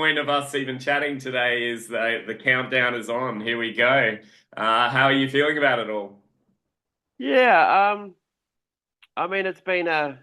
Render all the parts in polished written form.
point of us even chatting today is the countdown is on. Here we go. How are you feeling about it all? Yeah, I mean it's been a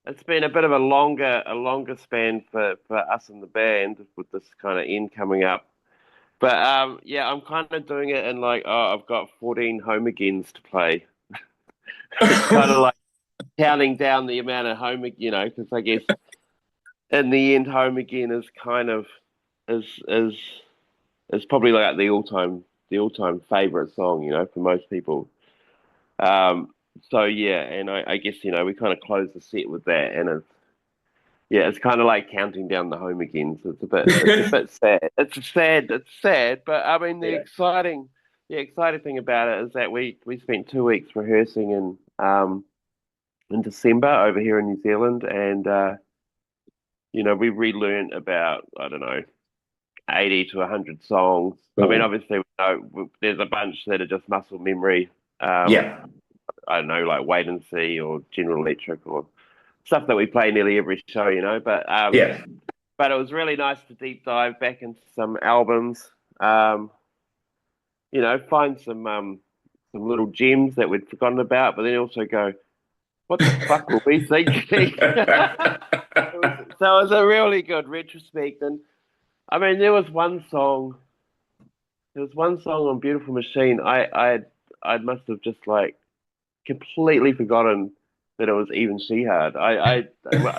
bit of a longer span for us in the band with this kind of end coming up. But yeah, I'm kind of doing it in like, oh, I've got 14 home agains to play. It's kind of like counting down the amount of because I guess in the end, home again is kind of is is is probably like the all time favorite song, for most people. Um, so yeah, and I guess we kind of close the set with that, and it's kind of like counting down the home again. So it's a bit sad. It's sad, but I mean Yeah. the exciting thing about it is that we spent 2 weeks rehearsing in December over here in New Zealand, and we relearned about I don't know 80 to 100 songs. I mean, Cool. obviously, we know there's a bunch that are just muscle memory. Yeah. I don't know, like Wait and See or General Electric or stuff that we play nearly every show, Yeah. but it was really nice to deep dive back into some albums, um, find some little gems that we'd forgotten about, but then also go, what the fuck were we thinking? So it was a really good retrospect, and I mean, there was one song on Beautiful Machine. I must have just like completely forgotten that it was even Shihad.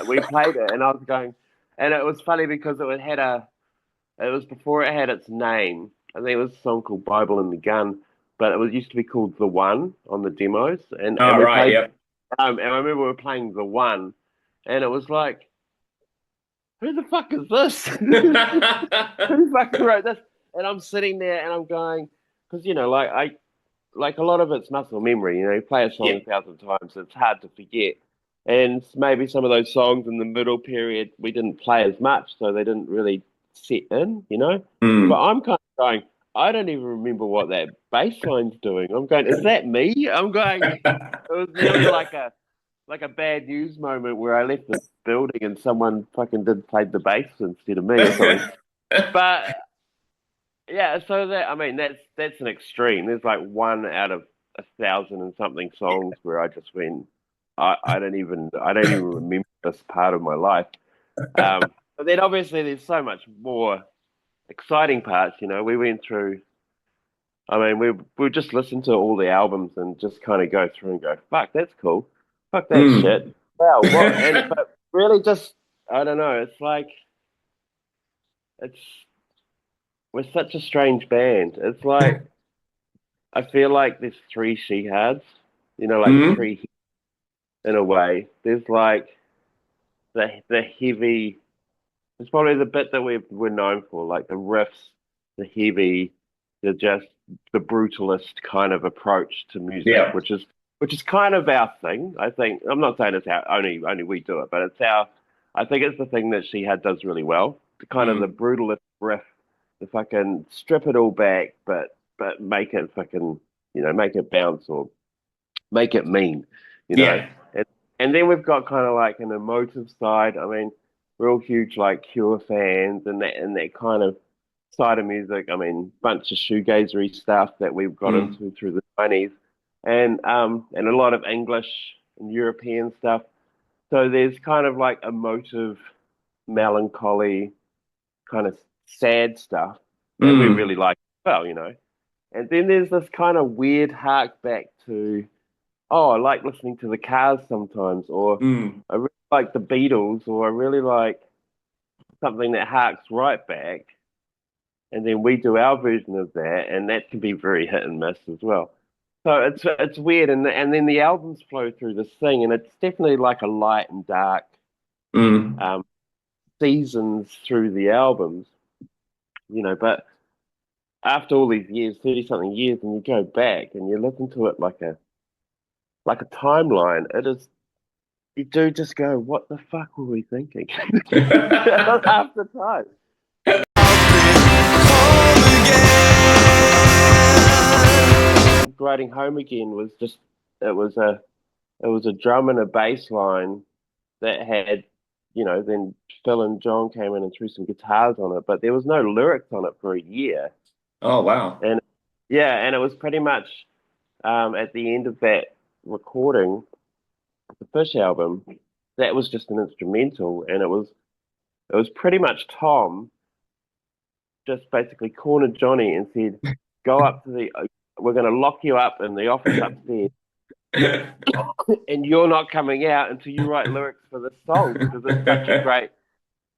We played it, and I was going, and it was funny because it was before it had its name. I think it was a song called Bible in the Gun, but it was used to be called The One on the demos, and All we right. played, Yep. and I remember we were playing The One, and it was like, who the fuck is this? Who fucking wrote this? And I'm sitting there and I'm going, because like a lot of it's muscle memory. You play a song Yeah. 1,000 times, it's hard to forget. And maybe some of those songs in the middle period we didn't play as much, so they didn't really set in. But Mm. I'm kind of going, I don't even remember what that bass line's doing. I'm going, is that me? I'm going, it was nearly like a bad news moment where I left the building and someone fucking did played the bass instead of me or something. But yeah, so that I mean that's an extreme. There's like one out of 1,000 and something songs where I just went, I don't even remember this part of my life. But then obviously there's so much more exciting parts. We went through. I mean, we just listen to all the albums and just kind of go through and go, fuck, that's cool. Fuck that Mm. shit. Wow, what? And but really, just I don't know. It's like it's we're such a strange band. It's like I feel like there's three Shihads, like Mm. three in a way. There's like the heavy. It's probably the bit that we're known for, like the riffs, the heavy, just the brutalist kind of approach to music, Yeah. which is kind of our thing. I think I'm not saying it's our only we do it, but it's our. I think it's the thing that Shihad does really well. The kind of the Mm. brutalist riff, the fucking strip it all back, but make it fucking make it bounce or make it mean, you know. Yeah. And and then we've got kind of like an emotive side. I mean, we're all huge like Cure fans and that kind of side of music. I mean, bunch of shoegazery stuff that we've got Mm. into through the 90s, and a lot of English and European stuff. So there's kind of like emotive, melancholy, kind of sad stuff that we really Mm. like as well. And then there's this kind of weird hark back to, oh, I like listening to the Cars sometimes, or Mm. I really like the Beatles, or I really like something that harks right back. And then we do our version of that, and that can be very hit and miss as well. So it's weird, and then the albums flow through this thing, and it's definitely like a light and dark Mm. um, seasons through the albums. But after all these years, 30 something years, and you go back and you listen to it like a timeline, it is you do just go, what the fuck were we thinking? Half the time. Writing home again was it was a it was a drum and a bass line that had, then Phil and John came in and threw some guitars on it, but there was no lyrics on it for a year. Oh, wow. And yeah, and it was pretty much at the end of that recording, the Fish album, that was just an instrumental, and it was pretty much Tom just basically cornered Johnny and said, "Go up to we're going to lock you up in the office upstairs, and you're not coming out until you write lyrics for this song because it's such a great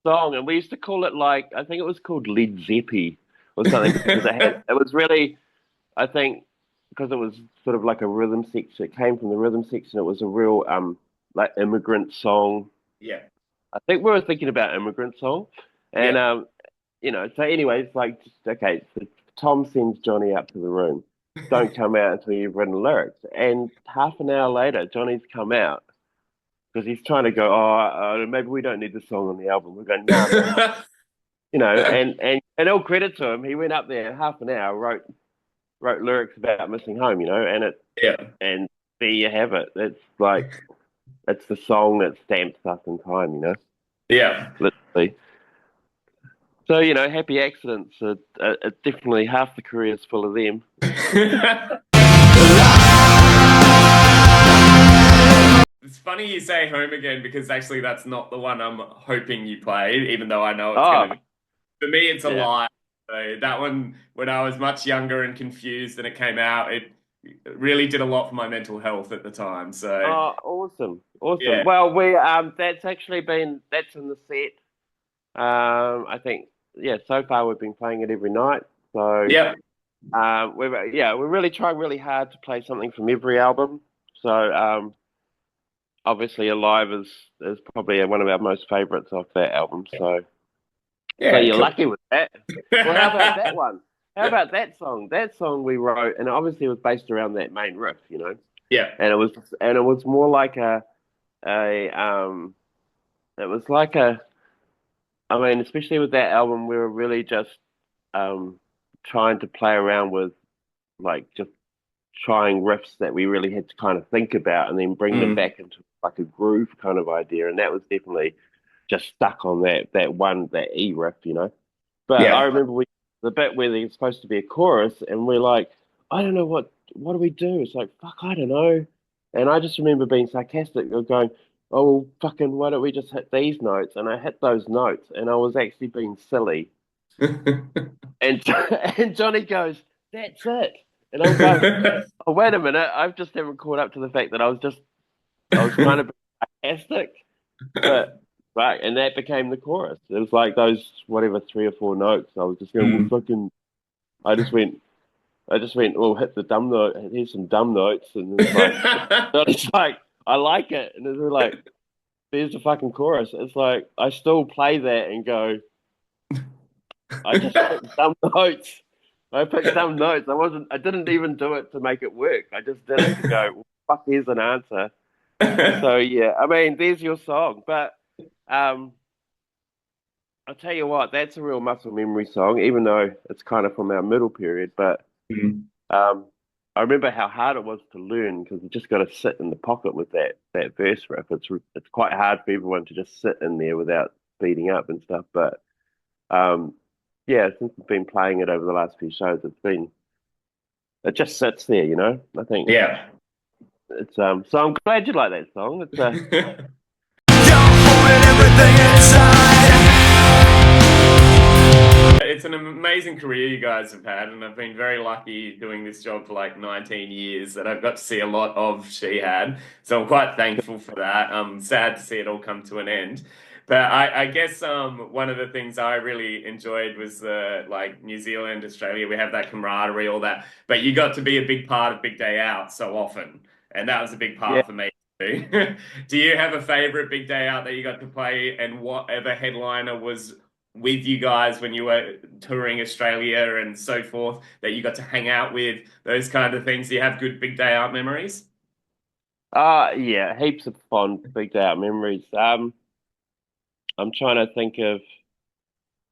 song." And we used to call it like I think it was called Led Zeppy or something because it was really I think because it was sort of like a rhythm section. It came from the rhythm section. It was a real like immigrant song. Yeah. I think we were thinking about immigrant song, and Yeah. So anyway, it's like just okay. So Tom sends Johnny up to the room. Don't come out until you've written lyrics. And half an hour later, Johnny's come out because he's trying to go. Oh, maybe we don't need the song on the album. We're going, no, man. And all credit to him, he went up there half an hour, wrote lyrics about missing home, Yeah. and there you have it. It's the song that stamps us in time, Yeah. literally. So happy accidents are definitely half the career is full of them. It's funny you say Home Again because actually that's not the one I'm hoping you play, even though I know it's Oh, going to be. For me, it's yeah. Alive. So that one, when I was much younger and confused and it came out, it really did a lot for my mental health at the time. So, Oh, awesome, awesome. yeah. Well, that's in the set. I think so far we've been playing it every night. So Yeah. we're really trying really hard to play something from every album. So obviously Alive is probably one of our most favorites off that album. So Yeah, you're cool. lucky with that. Well, how about that one? How about that song? That song we wrote, and obviously it was based around that main riff. Yeah. And it was more like a it was like I mean, especially with that album, we were really just um trying to play around with like just trying riffs that we really had to kind of think about and then bring them Mm. back into like a groove kind of idea. And that was definitely just stuck on that E riff. But I Yeah. remember the bit where there's supposed to be a chorus, and we're like, I don't know what do we do? It's like, fuck, I don't know. And I just remember being sarcastic, or going, oh, well, fucking, why don't we just hit these notes? And I hit those notes, and I was actually being silly. And and Johnny goes, that's it. And I'm going, oh, wait a minute, I just haven't caught up to the fact that I was trying to be sarcastic, but right, and that became the chorus. It was like those whatever 3 or 4 notes. I was just going, well, Mm. fucking. I just went. Well, hit the dumb note. Here's some dumb notes, and it's like, it's like I like it, and it's like, there's the fucking chorus. It's like I still play that and go, I just picked dumb notes. I picked dumb notes. I didn't even do it to make it work. I just did it to go, well, fuck. Here's an answer. So yeah, I mean, there's your song, but um. I'll tell you what, that's a real muscle memory song, even though it's kind of from our middle period. But Mm. um, I remember how hard it was to learn because you just got to sit in the pocket with that verse riff. It's quite hard for everyone to just sit in there without speeding up and stuff. But yeah, since we've been playing it over the last few shows, it just sits there. I think Yeah. it's So I'm glad you like that song. It's It's an amazing career you guys have had, and I've been very lucky doing this job for like 19 years that I've got to see a lot of Shihad. So I'm quite thankful for that. I'm sad to see it all come to an end. But I guess one of the things I really enjoyed was the like New Zealand, Australia, we have that camaraderie, all that. But you got to be a big part of Big Day Out so often. And that was a big yeah. part for me too. Do you have a favorite Big Day Out that you got to play and whatever headliner was with you guys when you were touring Australia and so forth that you got to hang out with, those kind of things? Do you have good big day out memories? Yeah, heaps of fond big day out memories. I'm trying to think of.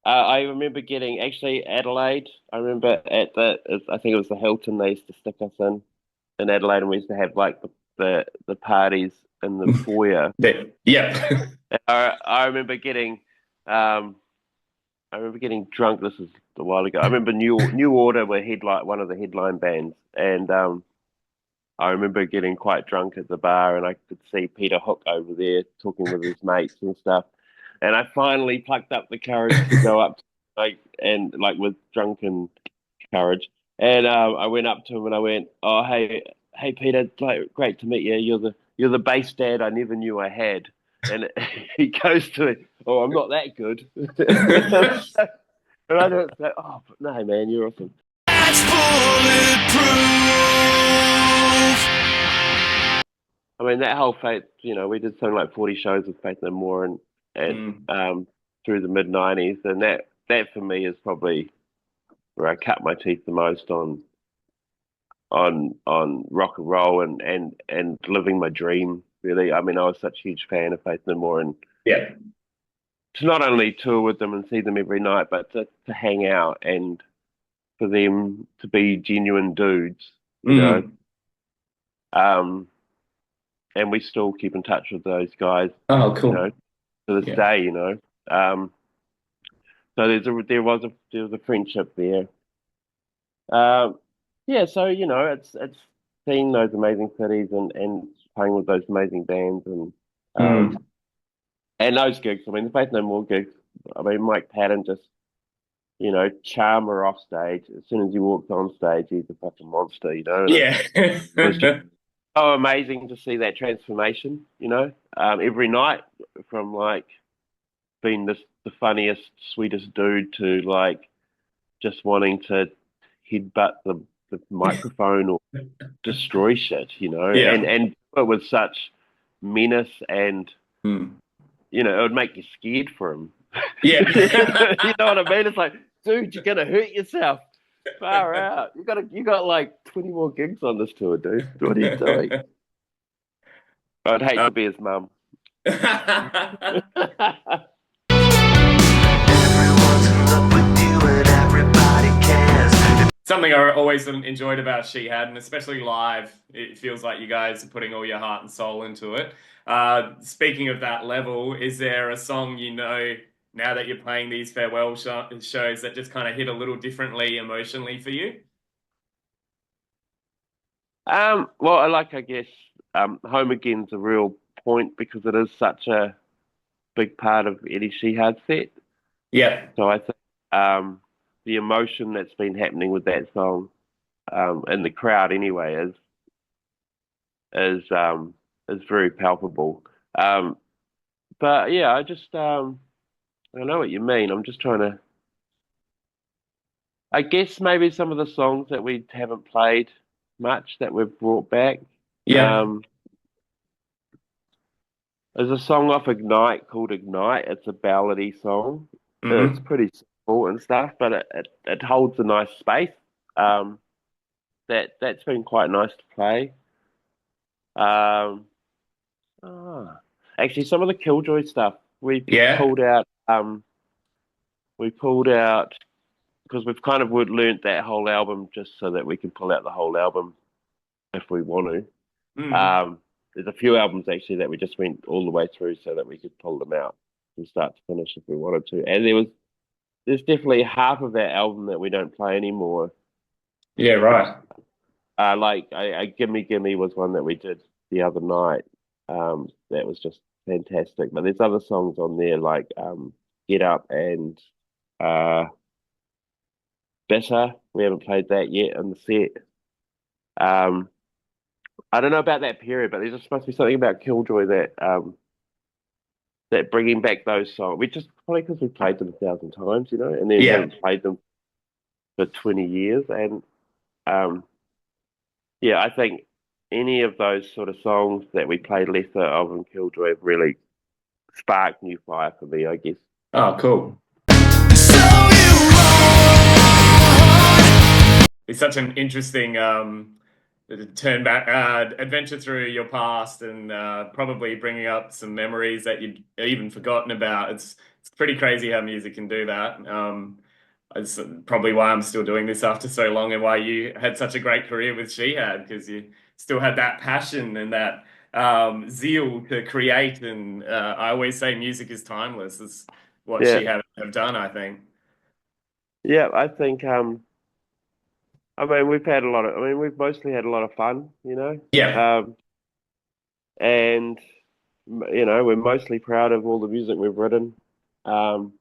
I remember getting actually Adelaide. I remember I think it was the Hilton they used to stick us in Adelaide, and we used to have like the parties in the foyer. Yeah. I remember getting um, I remember getting drunk. This is a while ago. I remember New Order were one of the headline bands, and I remember getting quite drunk at the bar, and I could see Peter Hook over there talking with his mates and stuff. And I finally plucked up the courage to go up, with drunken courage. And I went up to him and I went, "Oh, hey, Peter, like, great to meet you. You're the bass dad I never knew I had." And he goes to me, "Oh, I'm not that good." And I don't say, "Oh, but no, man, you're awesome." That's bulletproof. I mean, that whole Faith, we did something like 40 shows with Faith No More and through the mid-90s, and that for me is probably where I cut my teeth the most on rock and roll and living my dream, really. I mean, I was such a huge fan of Faith No More, and Yeah. to not only tour with them and see them every night, but to hang out and for them to be genuine dudes, you know. And we still keep in touch with those guys, Oh, cool. to this day, So there was a friendship there. Yeah, so it's seeing those amazing cities and playing with those amazing bands and those gigs. I mean, the Faith No More gigs. I mean, Mike Patton just charmer off stage. As soon as he walks on stage, he's a fucking monster. And Yeah. it was just so amazing to see that transformation. Every night from like being the funniest, sweetest dude to like just wanting to headbutt the microphone or destroy shit, Yeah. and it was such menace and it would make you scared for him. Yeah. You know what I mean? It's like, dude, you're gonna hurt yourself. Far out. You got like 20 more gigs on this tour, dude. What are you doing? I'd hate to be his mum. Something I always enjoyed about Shihad, and especially live, it feels like you guys are putting all your heart and soul into it. Speaking of that level, is there a song now that you're playing these farewell shows that just kind of hit a little differently emotionally for you? Well, I guess, Home Again's a real point because it is such a big part of Eddie Shihad's set. Yeah. So I think the emotion that's been happening with that song in the crowd anyway is very palpable. But yeah, I know what you mean. I'm just trying to. I guess maybe some of the songs that we haven't played much that we've brought back. Yeah. There's a song off Ignite called Ignite. It's a ballady song. It's pretty simple and stuff, but it holds a nice space. That's been quite nice to play. Um, Actually, some of the Killjoy stuff we Yeah. pulled out. We pulled out because we've kind of learnt that whole album just so that we can pull out the whole album if we want to. There's a few albums actually that we just went all the way through so that we could pull them out from start to finish if we wanted to. And there's definitely half of that album that we don't play anymore. Yeah, right. Gimme Gimme was one that we did the other night. That was just fantastic. But there's other songs on there like Get Up and Bitter. We haven't played that yet in the set. I don't know about that period, but there's just supposed to be something about Killjoy that bringing back those songs. We just probably because we played them 1,000 times, and then haven't played them for 20 years. And yeah, I think any of those sort of songs that we played lesser of in Killjoy have really sparked new fire for me, I guess. Oh, cool. It's such an interesting turn back adventure through your past and probably bringing up some memories that you'd even forgotten about. It's pretty crazy how music can do that. It's probably why I'm still doing this after so long and why you had such a great career with Shihad because you still had that passion and that zeal to create. And I always say music is timeless. It's what Yeah, she had have done, I think. yeah. I think I mean we've had a lot of. I mean we've mostly had a lot of fun, Yeah. and we're mostly proud of all the music we've written, um,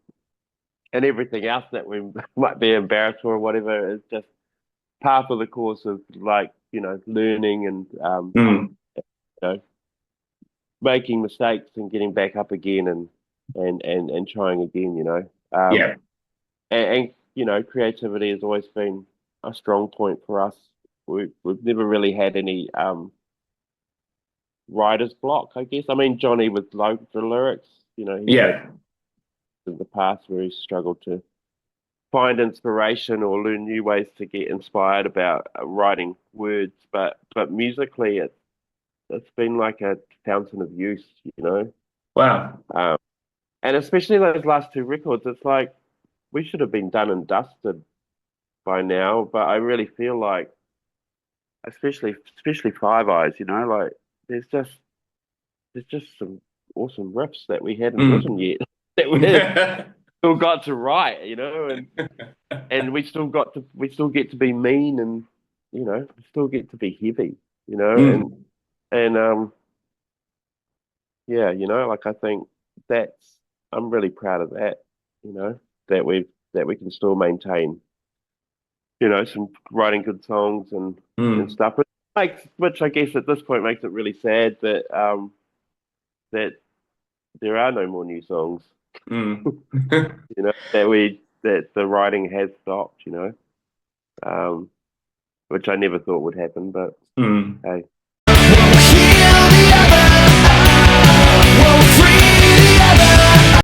and everything else that we might be embarrassed for or whatever is just part of the course of like learning and Mm. you know making mistakes and getting back up again and trying again. Yeah. And creativity has always been a strong point for us. We've never really had any writer's block, I guess. I mean, Johnny with the lyrics, he's had Yeah. in the past where he's struggled to find inspiration or learn new ways to get inspired about writing words. But musically, it's been like a fountain of youth, Wow. Um, and especially those last two records, it's like we should have been done and dusted by now. But I really feel like, especially Five Eyes, like there's just there's just some awesome riffs that we hadn't written Mm. yet that we still got to write, and we still get to be mean and we still get to be heavy, Mm. and yeah, like I think that's I'm really proud of that, that we can still maintain, some writing good songs and Mm. stuff, which I guess at this point makes it really sad that there are no more new songs, Mm. that the writing has stopped, um, which I never thought would happen, but Mm. hey.